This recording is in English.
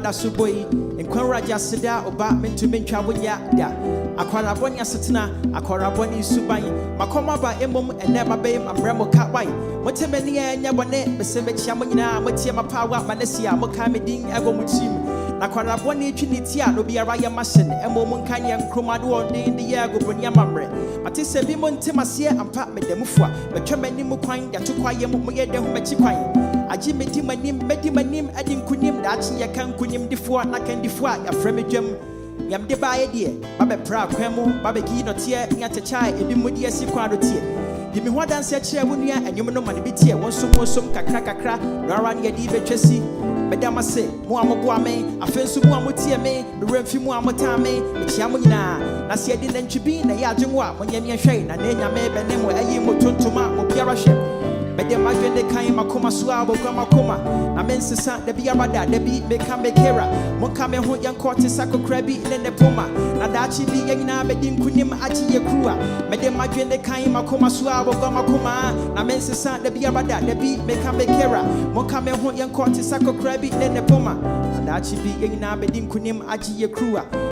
da so boy enkwan raja seda oba mentu mentwa wonya da akwara bonya setena akwara boni suban makoma ba emom ene mabe amremo ka bai motemani anya bone bese bechia mo nyina motie mapawa manesia moka medin ego mutim na kwara boni twiniti a no biara ye machine emom nkanye nkromado ondin de ye ego bronia mamre matese bi mo ntemase ampa medamufo a betwamani mu kwan yatokwa ye mo ye de ho machi kwan aji medimanim adin kunim da achi ye kan kunim difo na kan difo a ya fremedwam yam de bae de babe pra kwemu babe gi no tie nya chechai ebi mudi asi kwado tie di mi ho danse kire wonua anwum no mane bi tie wonsom kakra rara ne di betwasi bedamase mo amobo ame afensu mo amotie me remfi mo amota me ekia mo nyina na se edi nantwibi na ya adwenwo a monyame hwei na na nyame be ne mo ayi mo tontoma mo biara hwe bede magwende kan makoma so abogwa makoma na mensesa da bia bada da bi meka mekera monka me ho yankote sakokra bi ne ne poma na daachi bi yanyina bedi nkunim achi ye kruwa bede magwende kan makoma so abogwa makoma na mensesa da bia bada da bi meka mekera monka me ho yankote sakokra bi ne ne poma na daachi bi yanyina bedi nkunim achi ye kruwa